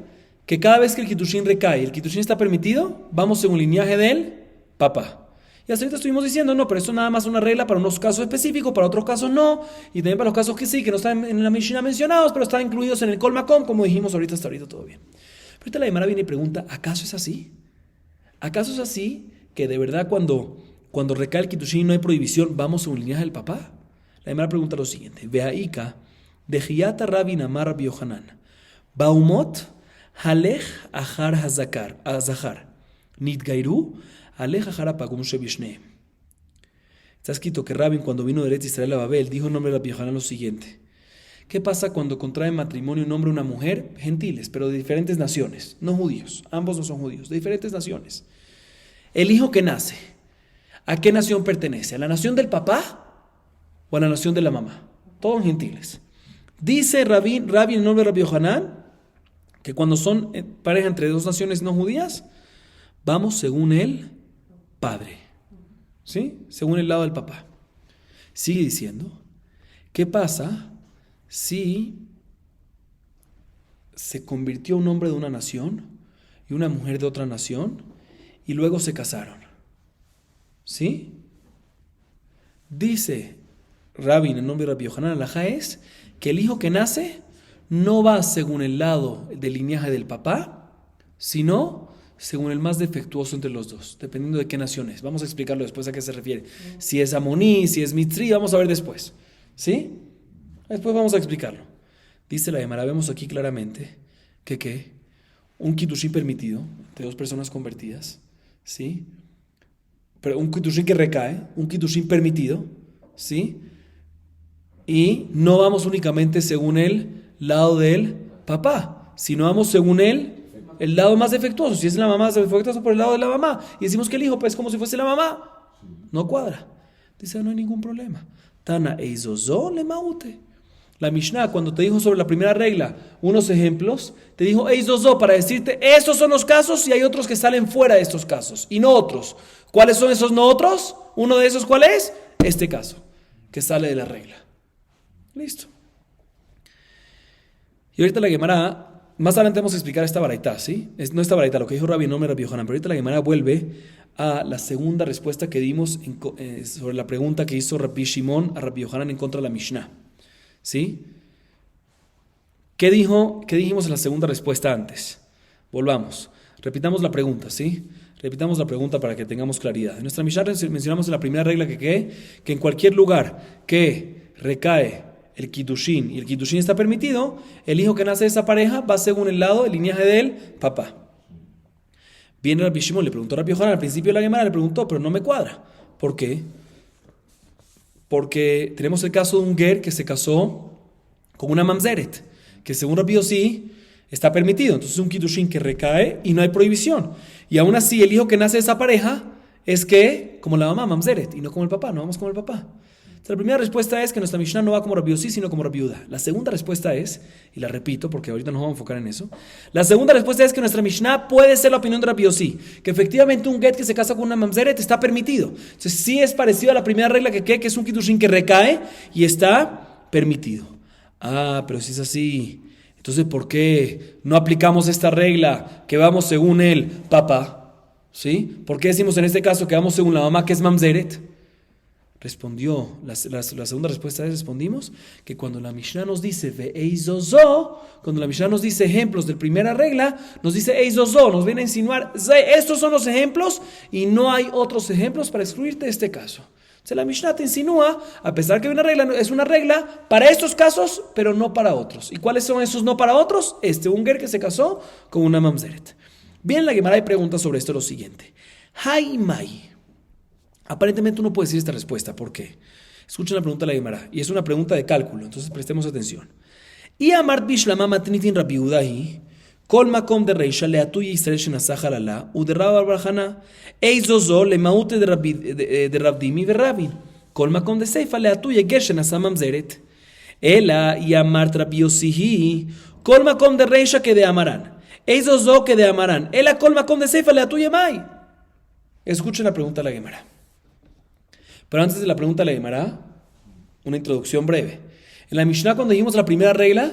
que cada vez que el kitushin recae, el kitushin está permitido, vamos según linaje del papá. Y hasta ahorita estuvimos diciendo, no, pero eso nada más una regla para unos casos específicos, para otros casos no, y también para los casos que sí, que no están en la Mishnah mencionados, pero están incluidos en el kol makom, como dijimos ahorita, hasta ahorita todo bien. Pero ahorita la Gemara viene y pregunta, ¿acaso es así? ¿Acaso es así que de verdad cuando recae el kitushin no hay prohibición, vamos según linaje del papá? La Gemara pregunta lo siguiente, Veaika, de Hiyata Rabin Amar Rabbi Yohanan, Baumot, Halech Achar Hazachar, Nitgairu, Halech Achar Apagum Shebishne. Está escrito que Rabin, cuando vino de Eretz Israel a Babel, dijo en nombre de Rabbi Yohanan lo siguiente: ¿qué pasa cuando contrae matrimonio un hombre y una mujer, gentiles, pero de diferentes naciones, no judíos, ambos no son judíos, de diferentes naciones? El hijo que nace, ¿a qué nación pertenece? ¿A la nación del papá o a la nación de la mamá? Todos gentiles. Dice Rabbi en nombre de Rabbi Yohanan que cuando son pareja entre dos naciones no judías, vamos según el padre, ¿sí? Según el lado del papá. Sigue diciendo, ¿qué pasa si se convirtió un hombre de una nación y una mujer de otra nación y luego se casaron? ¿Sí? Dice Rabbi en nombre de Rabbi Yohanan, alajá es que el hijo que nace no va según el lado del linaje del papá, sino según el más defectuoso entre los dos, dependiendo de qué nación es. Vamos a explicarlo después a qué se refiere. Si es amoní, si es mitzri, vamos a ver después. ¿Sí? Después vamos a explicarlo. Dice la Gemara, vemos aquí claramente que un kitushin permitido entre dos personas convertidas, ¿sí? Pero un kitushin que recae, un kitushin permitido, ¿sí? Y no vamos únicamente según el lado del papá, sino vamos según el El lado más defectuoso. Si es la mamá, es defectuoso por el lado de la mamá. Y decimos que el hijo, pues, como si fuese la mamá. No cuadra. Dice, no hay ningún problema. Tana eizozo le maute. La Mishnah, cuando te dijo sobre la primera regla unos ejemplos, te dijo eizozo para decirte, estos son los casos y hay otros que salen fuera de estos casos y no otros. ¿Cuáles son esos no otros? Uno de esos, ¿cuál es? Este caso, que sale de la regla. Listo. Y ahorita la Gemara, más adelante vamos a explicar esta baraitá, ¿sí? No esta baraitá, lo que dijo Rabbi no Rabbi Yohanan, pero ahorita la Gemara vuelve a la segunda respuesta que dimos sobre la pregunta que hizo Rabbi Shimon a Rabbi Yohanan en contra de la Mishnah, ¿sí? ¿Qué dijimos en la segunda respuesta antes? Volvamos, repitamos la pregunta, ¿sí? Repitamos la pregunta para que tengamos claridad. En nuestra Mishnah mencionamos en la primera regla que en cualquier lugar que recae el Kiddushin y el Kiddushin está permitido, el hijo que nace de esa pareja va según el lado, el linaje del papá. Viene Rabbi Shimon, le preguntó a Rabbi Yohanan al principio de la Gemara, le preguntó, pero no me cuadra. ¿Por qué? Porque tenemos el caso de un ger que se casó con una mamzeret, que según Rabbi Yossi está permitido. Entonces es un Kiddushin que recae y no hay prohibición. Y aún así el hijo que nace de esa pareja es que, como la mamá, mamzeret, y no como el papá, no vamos como el papá. Entonces, la primera respuesta es que nuestra Mishnah no va como Rabbi Yossi, sino como Rabbi Yehuda. La segunda respuesta es, y la repito porque ahorita nos vamos a enfocar en eso, la segunda respuesta es que nuestra Mishnah puede ser la opinión de Rabbi Yossi, que efectivamente un get que se casa con una mamzeret está permitido. Entonces sí es parecido a la primera regla que es un kiddushin que recae y está permitido. Ah, pero si es así, entonces ¿por qué no aplicamos esta regla que vamos según el papá? ¿Sí? ¿Por qué decimos en este caso que vamos según la mamá que es mamzeret? Respondió, la segunda respuesta es, respondimos, que cuando la Mishnah nos dice ve'eizozo, cuando la Mishnah nos dice ejemplos de la primera regla, nos dice eizozo, nos viene a insinuar, estos son los ejemplos y no hay otros ejemplos para excluirte de este caso. Entonces la Mishnah te insinúa, a pesar que una regla es una regla para estos casos, pero no para otros. ¿Y cuáles son esos no para otros? Un ger que se casó con una mamzeret. Bien, la Gemara pregunta sobre esto lo siguiente. Haimai. Aparentemente uno puede decir esta respuesta. ¿Por qué? Escuchen la pregunta de la Gemara. Y es una pregunta de cálculo, entonces prestemos atención. Y amart bishlama matnitin Rabbi Yehudahi, kol makom de reisha leatuy Israel shenasach halala, u de Rabbi Barjana, eizozo le maute de Rabdimi verrabin, kol makom de seifa leatuy ger shenasah mamzeret. Ela y amart Rabbi Yosihi, kol makom de reisha que de amarán, eizozo que de amarán, ela kol makom de seifa leatuy mai. Escuchen la pregunta de la Gemara. Pero antes de la pregunta de la Gemara, una introducción breve. En la Mishnah, cuando dijimos la primera regla,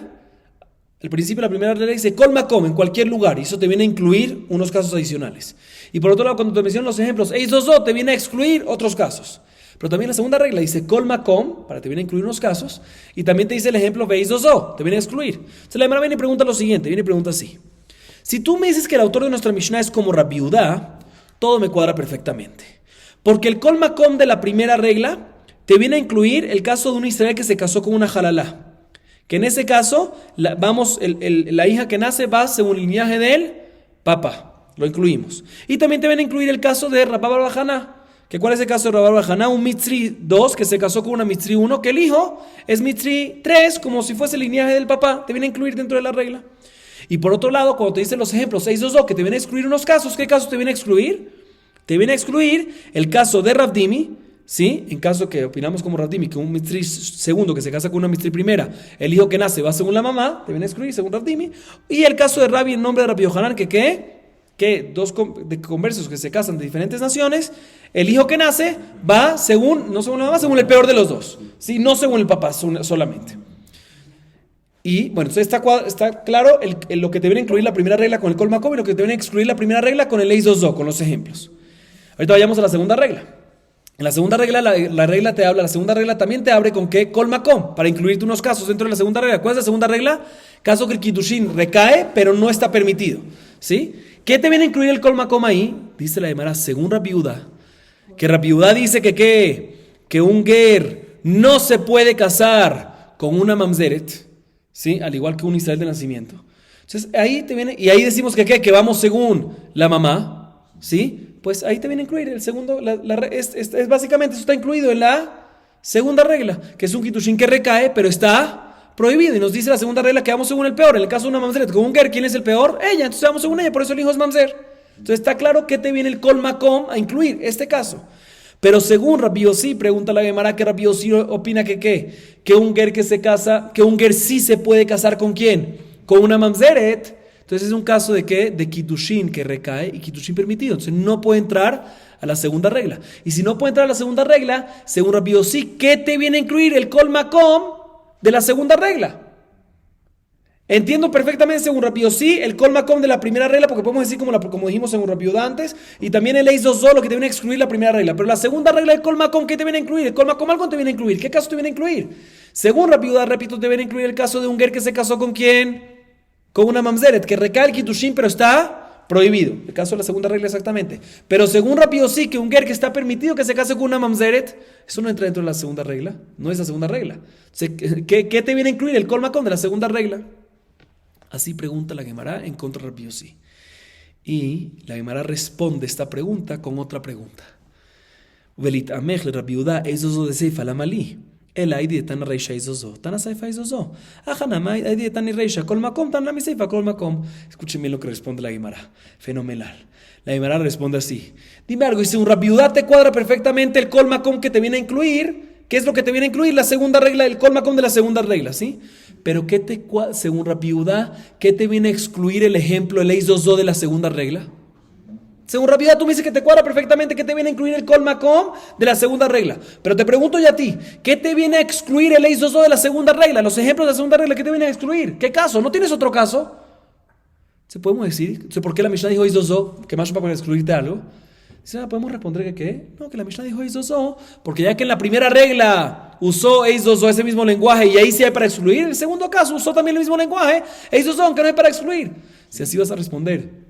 al principio la primera regla dice kol makom, en cualquier lugar, y eso te viene a incluir unos casos adicionales. Y por otro lado, cuando te mencionan los ejemplos, eizozo, te viene a excluir otros casos. Pero también la segunda regla dice kol makom, para te viene a incluir unos casos, y también te dice el ejemplo veizozo, te viene a excluir. Entonces la Gemara viene y pregunta lo siguiente, viene y pregunta así. Si tú me dices que el autor de nuestra Mishnah es como Rabbi Yehuda, todo me cuadra perfectamente. Porque el kol makom de la primera regla te viene a incluir el caso de un israel que se casó con una halalá. Que en ese caso, la hija que nace va según el linaje del papá. Lo incluimos. Y también te viene a incluir el caso de Rabbi Barjana. ¿Que cuál es el caso de Rabbi Barjana? Un Mitzri 2 que se casó con una Mitzri 1, que el hijo es Mitzri 3, como si fuese el linaje del papá. Te viene a incluir dentro de la regla. Y por otro lado, cuando te dicen los ejemplos 622, que te viene a excluir unos casos, ¿qué casos te viene a excluir? Te viene a excluir el caso de Rabdimi, ¿sí? En caso que opinamos como Rabdimi, que un Mitzri segundo que se casa con una Mitzri primera, el hijo que nace va según la mamá, te viene a excluir según Rabdimi. Y el caso de Rabbi en nombre de Rabbi Yohanan, que dos conversos que se casan de diferentes naciones, el hijo que nace va no según la mamá, según el peor de los dos, ¿sí? No según el papá solamente. Y bueno, entonces está claro lo que te viene a incluir la primera regla con el kol makom y lo que te viene a excluir la primera regla con el eizozo, con los ejemplos. Ahorita vayamos a la segunda regla. En la segunda regla, la segunda regla también te abre con qué kol makom, para incluirte unos casos dentro de la segunda regla. ¿Cuál es la segunda regla? Caso que el kiddushin recae, pero no está permitido, ¿sí? ¿Qué te viene a incluir el kol makom ahí? Dice la Gemara, según Rabbi Yehuda, que Rabbi Yehuda dice que un ger no se puede casar con una mamzeret, ¿sí? Al igual que un israel de nacimiento. Entonces ahí te viene, y ahí decimos que vamos según la mamá, ¿sí? Pues ahí te viene a incluir el segundo, es básicamente eso está incluido en la segunda regla, que es un kiddushin que recae, pero está prohibido. Y nos dice la segunda regla que vamos según el peor. En el caso de una mamzeret con un ger, ¿quién es el peor? Ella. Entonces vamos según ella, por eso el hijo es mamzer. Entonces está claro que te viene el kol makom a incluir este caso. Pero según Rabbi Yossi, pregunta la Gemara que Rabbi Yossi opina que ¿qué? Que un ger que se casa, que un ger sí se puede casar ¿con quién? Con una mamzeret. Entonces es un caso de ¿qué? De kiddushin que recae y kiddushin permitido. Entonces no puede entrar a la segunda regla. Y si no puede entrar a la segunda regla, según Rabbi Yossi, ¿qué te viene a incluir el kol makom de la segunda regla? Entiendo perfectamente según Rabbi Yossi el kol makom de la primera regla, porque podemos decir como dijimos según Rabbi Yehuda antes, y también el eis lo que te viene a excluir la primera regla. Pero la segunda regla del kol makom, ¿qué te viene a incluir? El kol makom algo te viene a incluir. ¿Qué caso te viene a incluir? Según Rabbi Yehuda, repito, te viene a incluir el caso de un ger que se casó ¿con quién? Con una mamzeret, que recae el kiddushin, pero está prohibido. El caso de la segunda regla exactamente. Pero según Rabbi Yossi, que un ger que está permitido que se case con una mamzeret, eso no entra dentro de la segunda regla. No es la segunda regla. ¿Qué te viene a incluir el kol makom de la segunda regla? Así pregunta la Gemara en contra de Rabbi Yossi. Y la Gemara responde esta pregunta con otra pregunta. Velit amech le Rabbi Yehuda eizozo de seifa la malí. El aidi de tana reisha eizozo. Tana seifa eizozo. Ajanamai aidi de tani reisha. Kol makom tana mi seifa kol makom. Escuchen bien lo que responde la Gemara. Fenomenal. La Gemara responde así. Dime algo, y si un Rabbi Yehuda te cuadra perfectamente el kol makom que te viene a incluir, ¿qué es lo que te viene a incluir? La segunda regla, el kol makom de la segunda regla, ¿sí? Pero según Rabbi Yehuda, ¿qué te viene a excluir el ejemplo, el eis de la segunda regla? Según Rabbi Yehuda, tú me dices que te cuadra perfectamente, ¿qué te viene a incluir el kol makom de la segunda regla? Pero te pregunto yo a ti, ¿qué te viene a excluir el eis de la segunda regla? Los ejemplos de la segunda regla, ¿qué te vienen a excluir? ¿Qué caso? ¿No tienes otro caso? ¿Se podemos decir? ¿Por qué la Mishnah dijo eis que más para excluirte algo? ¿Podemos responder que qué? No, que la Mishnah dijo eis porque ya que en la primera regla usó eis ese mismo lenguaje y ahí sí hay para excluir, en el segundo caso usó también el mismo lenguaje, eis aunque no hay para excluir. Si así vas a responder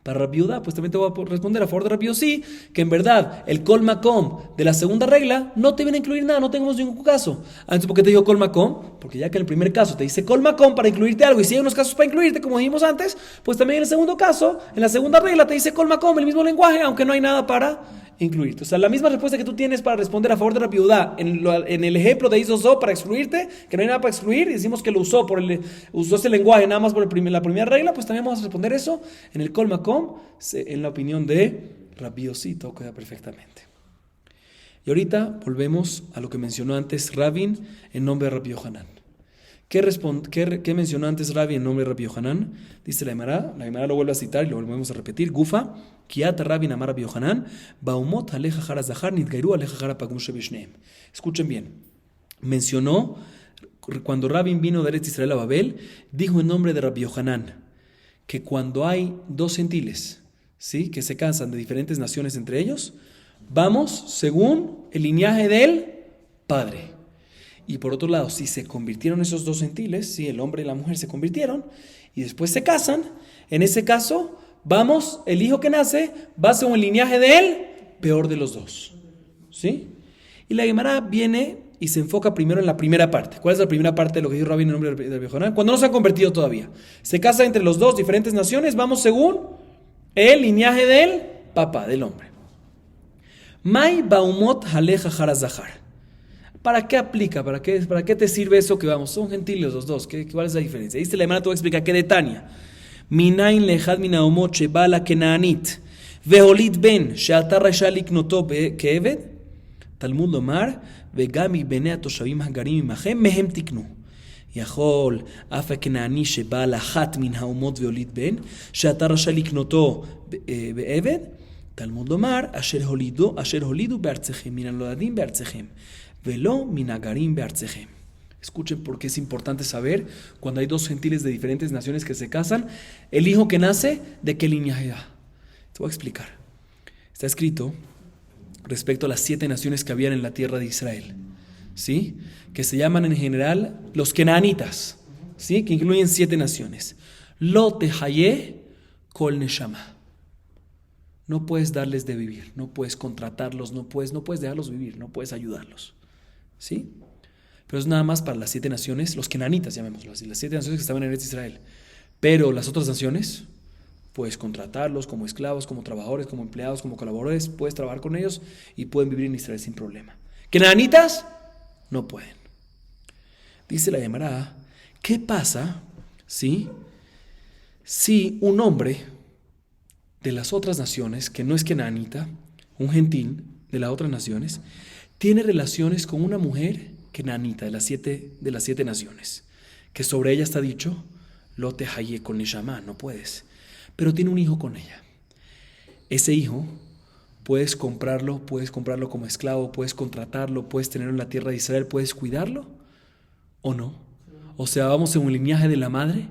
para Rabbi Yehuda, pues también te voy a responder a favor de Rabbi Yossi, que en verdad el kol makom de la segunda regla no te viene a incluir nada, no tenemos ningún caso. Entonces, ¿por qué te digo kol makom? Porque ya que en el primer caso te dice kol makom para incluirte algo, y si hay unos casos para incluirte, como dijimos antes, pues también en el segundo caso, en la segunda regla te dice kol makom, el mismo lenguaje, aunque no hay nada para incluirte. O sea, la misma respuesta que tú tienes para responder a favor de Rabbi Yehuda en el ejemplo de Isozo para excluirte, que no hay nada para excluir, y decimos que lo usó usó ese lenguaje nada más por la primera regla, pues también vamos a responder eso en el kol makom, en la opinión de Rabbi Yossi, todo queda perfectamente. Y ahorita volvemos a lo que mencionó antes Rabin en nombre de Rabbi Yohanan. ¿Qué mencionó antes Rabbi en nombre de Rabbi Yohanan? Dice la Gemara lo vuelve a citar y lo volvemos a repetir. Gufa, Kiat Rabin Amar Rabbi Yohanan, Baumot Aleja Jara Zahar, Nitgairu Aleja Jara Pagum Shebishneem. Escuchen bien. Mencionó, cuando Rabin vino de Eretz Israel a Babel, dijo en nombre de Rabbi Yohanan que cuando hay dos gentiles, ¿sí?, que se casan de diferentes naciones entre ellos, vamos según el linaje del padre. Y por otro lado, si se convirtieron esos dos gentiles, si el hombre y la mujer se convirtieron y después se casan, en ese caso, vamos, el hijo que nace va según el linaje de él, peor de los dos. ¿Sí? Y la Gemara viene y se enfoca primero en la primera parte. ¿Cuál es la primera parte de lo que dijo Rabbi en nombre de Rabbi Yohanan? Cuando no se han convertido todavía. Se casa entre los dos diferentes naciones, vamos según el linaje del papá, del hombre. Mai baumot haleja harazahar. ¿Para qué aplica? ¿Para qué te sirve eso que vamos? Son gentiles los dos. ¿Cuál es la diferencia? Ahí la Gemara te voy a explicar qué de Tania. Minain lehad minaomot shebala kenaanit veholit ben she'atar rasha liknoto keeved Talmud lomar vegam מבני התושבים הגרים עמכם מהם תקנו. יכול אף הכנעני שבא לאחת מן האומות והוליד בן שאתה רשאי לקנותו בעבד תלמוד לומר אשר הולידו בארצכם מן הנולדים בארצכם ולא מן הגרים בארצכם. Escuchen porque es importante saber cuando hay dos gentiles de diferentes naciones que se casan, el hijo que nace, ¿de qué linaje va? Te voy a explicar. Está escrito respecto a las 7 naciones que habían en la tierra de Israel, ¿sí?, que se llaman en general los kenaanitas, ¿sí?, que incluyen 7 naciones. Lo tehaye kol neshama. No puedes darles de vivir, no puedes contratarlos, no puedes dejarlos vivir, no puedes ayudarlos, ¿sí? Pero es nada más para las 7 naciones, los kenaanitas, llamémoslo así, las 7 naciones que estaban en Israel. Pero las otras naciones, puedes contratarlos como esclavos, como trabajadores, como empleados, como colaboradores, puedes trabajar con ellos y pueden vivir en Israel sin problema. ¿Kenaanitas? No pueden. Dice la Gemara ¿qué pasa, sí, si un hombre de las otras naciones, que no es kenanita, un gentil de las otras naciones, tiene relaciones con una mujer kenanita de las siete naciones, que sobre ella está dicho, lo te hayé con neshama, no puedes, pero tiene un hijo con ella. Ese hijo puedes comprarlo como esclavo, puedes contratarlo, puedes tenerlo en la tierra de Israel, puedes cuidarlo o no. O sea, vamos en un linaje de la madre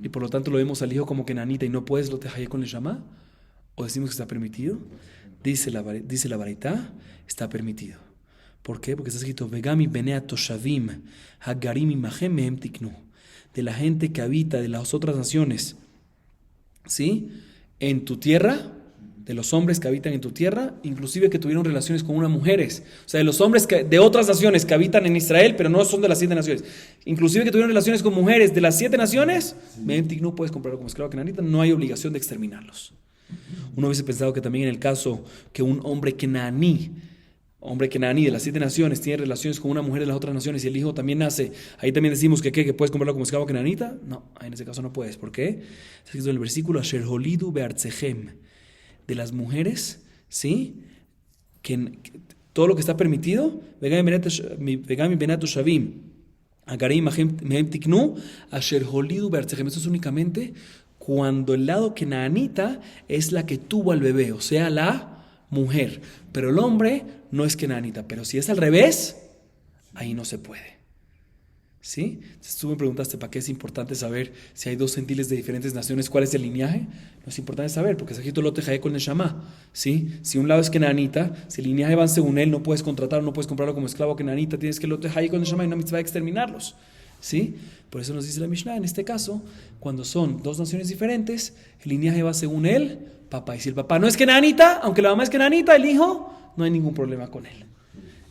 y por lo tanto lo vemos al hijo como kenanita y no puedes lo te hayé con neshama, o decimos que está permitido. Dice la Baraita, está permitido. ¿Por qué? Porque está escrito Vegami benea toshavim hagarim imahem mehem tiknu, de la gente que habita de las otras naciones, ¿sí? En tu tierra, de los hombres que habitan en tu tierra, inclusive que tuvieron relaciones con unas mujeres, o sea, de los hombres de otras naciones que habitan en Israel, pero no son de las 7 naciones, inclusive que tuvieron relaciones con mujeres de las 7 naciones, mehem tiknu, puedes comprarlo como esclavo kenanita, no hay obligación de exterminarlos. Uno hubiese pensado que también en el caso que un hombre kenaní de las 7 naciones tiene relaciones con una mujer de las otras naciones y el hijo también nace, ahí también decimos que puedes comprarlo como esclavo kenanita. No, en ese caso no puedes. ¿Por qué? Está escrito en el versículo Asher holidu beartzehem, de las mujeres, ¿sí? Que todo lo que está permitido, vegami benatu shavim agarim mehem tiknu asher holidu beartzehem. Esto es únicamente cuando el lado kenanita es la que tuvo al bebé, o sea, la mujer, pero el hombre no es kenanita. Pero si es al revés, ahí no se puede. ¿Sí? Entonces tú me preguntaste, ¿para qué es importante saber si hay 2 gentiles de diferentes naciones, cuál es el linaje? No es importante saber, porque es aquí lo te hayé con neshama, ¿sí? Si un lado es kenanita, si el linaje van según él, no puedes contratarlo, no puedes comprarlo como esclavo kenanita, tienes que lo te hayé con neshama y una mitzvah de exterminarlos, ¿sí? Por eso nos dice la Mishnah, en este caso, cuando son 2 naciones diferentes, el linaje va según él, papá. Y si el papá no es kenanita, aunque la mamá es kenanita, el hijo, no hay ningún problema con él.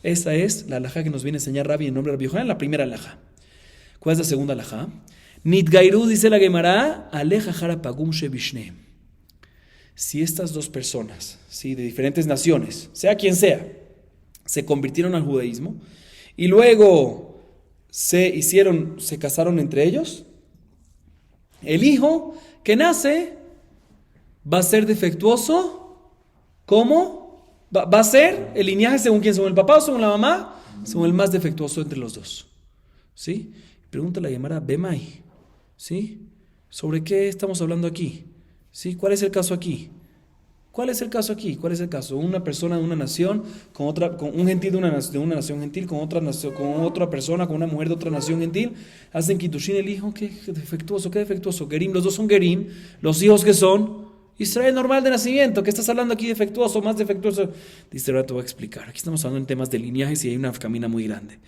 Esa es la halajá que nos viene a enseñar Rabbi en nombre de Rabbi Yohanan, la primera halajá. ¿Cuál es la segunda halajá? Nitgairu, dice la Gemara, aleja jara pagum shebishneem. Si estas 2 personas, ¿sí? De diferentes naciones, sea quien sea, se convirtieron al judaísmo y luego se casaron entre ellos, el hijo que nace va a ser defectuoso. ¿Cómo? Va a ser el linaje según quién, según el papá o según la mamá, según el más defectuoso entre los 2. ¿Sí? Pregunta la Gemara, Bemai, ¿sí? ¿Sobre qué estamos hablando aquí? ¿Sí? ¿Cuál es el caso aquí? ¿Cuál es el caso aquí? ¿Cuál es el caso? Una persona de una nación con un gentil de una nación gentil con otra persona, con una mujer de otra nación gentil, hacen kitushin el hijo, qué defectuoso, Gerim, los 2 son Gerim, los hijos que son Israel normal de nacimiento. ¿Qué estás hablando aquí? Defectuoso, más defectuoso. Dice, ahora te voy a explicar. Aquí estamos hablando en temas de lineajes y hay una camina muy grande.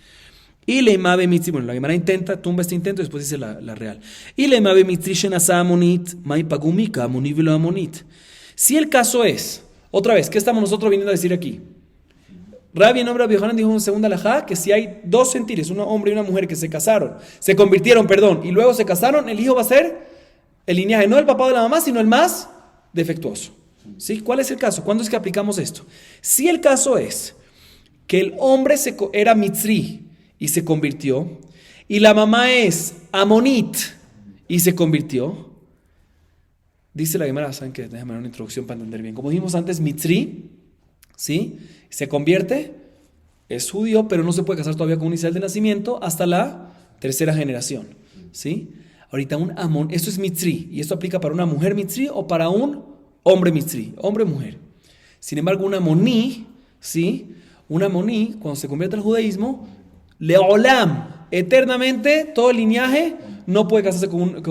Y le mabe mitzi, bueno, la Gemara tumba este intento y después dice la real. Y le mabe mitzi shenasa amonit, mai pagumika amonivilo amonit. Si el caso es, otra vez, ¿qué estamos nosotros viniendo a decir aquí? Rabbi en nombre de Rabbi Yohanan dijo en segunda halajá que si hay 2 gentiles, un hombre y una mujer que se convirtieron, y luego se casaron, el hijo va a ser el linaje, no el papá o de la mamá, sino el más defectuoso. ¿Sí? ¿Cuál es el caso? ¿Cuándo es que aplicamos esto? Si el caso es que el hombre era mitzri y se convirtió, y la mamá es amonit y se convirtió, dice la Gemara, ¿saben qué? Déjame dar una introducción para entender bien. Como dijimos antes, mitzri, ¿sí? Se convierte, es judío, pero no se puede casar todavía con un Israel de nacimiento hasta la 3ª generación, ¿sí? Ahorita esto es mitzri, y esto aplica para una mujer mitzri o para un hombre mitzri, hombre o mujer. Sin embargo, una moní, ¿sí? Una moní, cuando se convierte al judaísmo, leolam, eternamente, todo el linaje, no puede casarse no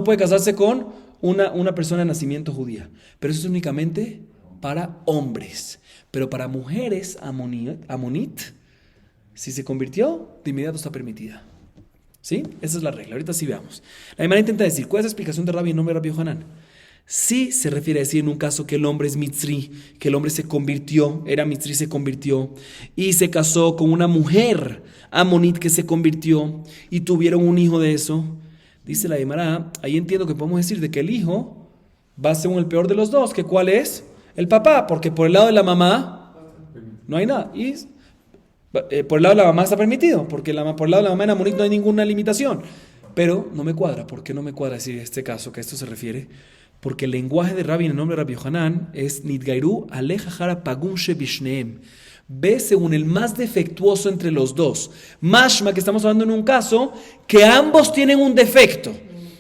puede casarse con una persona de nacimiento judía. Pero eso es únicamente para hombres. Pero para mujeres, amonit, si se convirtió, de inmediato está permitida. ¿Sí? Esa es la regla. Ahorita sí veamos. La Gemara intenta decir, ¿cuál es la explicación de Rabbi en nombre de Rabbi Yohanan? Sí se refiere a decir en un caso que el hombre es mitzri, que el hombre se convirtió, era mitzri, se convirtió y se casó con una mujer amonit que se convirtió y tuvieron un hijo de eso. Dice la Gemara, ahí entiendo que podemos decir de que el hijo va según el peor de los 2, que ¿cuál es? El papá, porque por el lado de la mamá no hay nada. Y Por el lado de la mamá está permitido, porque por el lado de la mamá en Amonit no hay ninguna limitación. Pero no me cuadra. ¿Por qué no me cuadra decir este caso, que a esto se refiere? Porque el lenguaje de Rabbi en el nombre de Rabbi Yohanan es Nidgairu alejajara pagunshe bishneem. Ve según el más defectuoso entre los dos. Mashma, que estamos hablando en un caso que ambos tienen un defecto,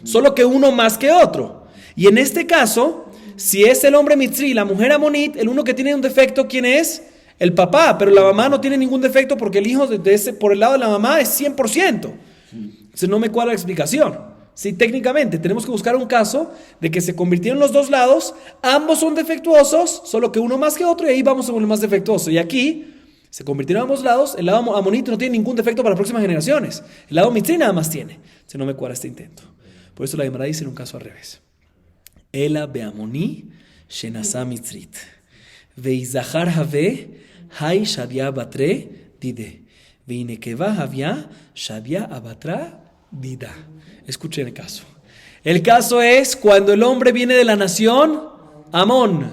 solo que uno más que otro. Y en este caso, si es el hombre mitzri y la mujer amonit, el uno que tiene un defecto, ¿quién es? El papá, pero la mamá no tiene ningún defecto porque el hijo por el lado de la mamá es 100%. Entonces no me cuadra la explicación. Sí, técnicamente tenemos que buscar un caso de que se convirtieron los dos lados, ambos son defectuosos, solo que uno más que otro, y ahí vamos según el más defectuoso. Y aquí se convirtieron ambos lados, el lado amonito no tiene ningún defecto para las próximas generaciones, el lado mitri nada más tiene. Entonces no me cuadra este intento. Por eso la Gemara dice en un caso al revés. Ela beamoni shenasa mitzrit veizahar have hay shavia batre dide veinekeva havia shavia abatra dida. Escuchen el caso. El caso es cuando el hombre viene de la nación Amón.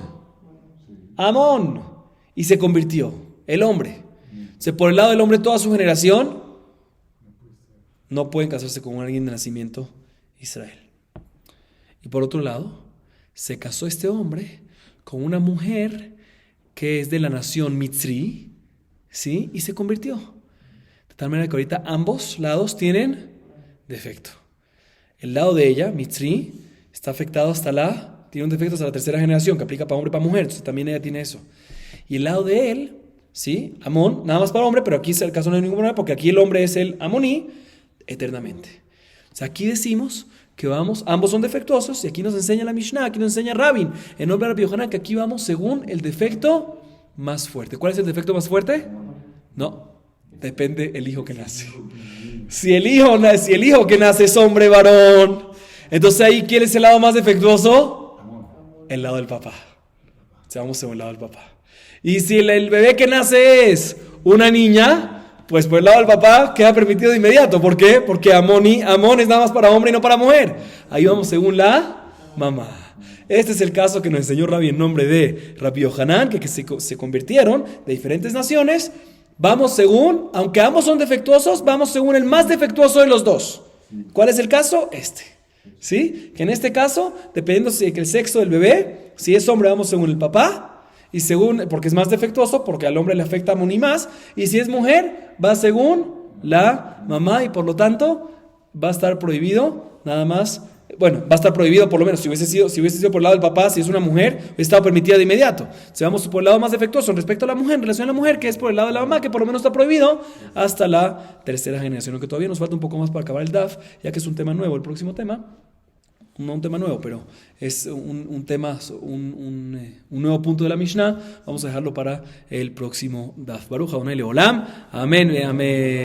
Amón. Y se convirtió. El hombre. Por el lado del hombre, toda su generación no pueden casarse con alguien de nacimiento Israel. Y por otro lado, se casó este hombre con una mujer que es de la nación Mitzri, ¿sí? Y se convirtió. De tal manera que ahorita ambos lados tienen defecto. El lado de ella, Mitzri, está afectado tiene un defecto hasta la tercera generación, que aplica para hombre y para mujer, entonces también ella tiene eso. Y el lado de él, ¿sí? Amón, nada más para hombre, pero aquí el caso no hay ningún problema, porque aquí el hombre es el amoní eternamente. O sea, aquí decimos que ambos son defectuosos, y aquí nos enseña la Mishnah, aquí nos enseña Rabin, en nombre de Rabbi Yohanan, que aquí vamos según el defecto más fuerte. ¿Cuál es el defecto más fuerte? No, depende el hijo que nace. Si el hijo que nace es hombre varón, entonces ahí, ¿quién es el lado más defectuoso? El lado del papá. O sea, vamos según el lado del papá. Y si el bebé que nace es una niña, pues por el lado del papá queda permitido de inmediato. ¿Por qué? Porque Amón es nada más para hombre y no para mujer. Ahí vamos según la mamá. Este es el caso que nos enseñó Rabbi en nombre de Rabbi Yohanan, que se convirtieron de diferentes naciones. Vamos según, aunque ambos son defectuosos, vamos según el más defectuoso de los dos. ¿Cuál es el caso? ¿Sí? Que en este caso, dependiendo del sexo del bebé, si es hombre vamos según el papá, y porque es más defectuoso, porque al hombre le afecta a Moni más, y si es mujer, va según la mamá, y por lo tanto va a estar prohibido nada más. Bueno, va a estar prohibido por lo menos, si hubiese sido por el lado del papá, si es una mujer, hubiese estado permitida de inmediato. Si vamos por el lado más defectuoso respecto a la mujer, en relación a la mujer, que es por el lado de la mamá, que por lo menos está prohibido, hasta la tercera generación, aunque todavía nos falta un poco más para acabar el DAF, ya que es un tema nuevo, el próximo tema, no un tema nuevo, pero es un tema, un nuevo punto de la Mishnah. Vamos a dejarlo para el próximo DAF. Baruch Adonai Leolam, amén, amén.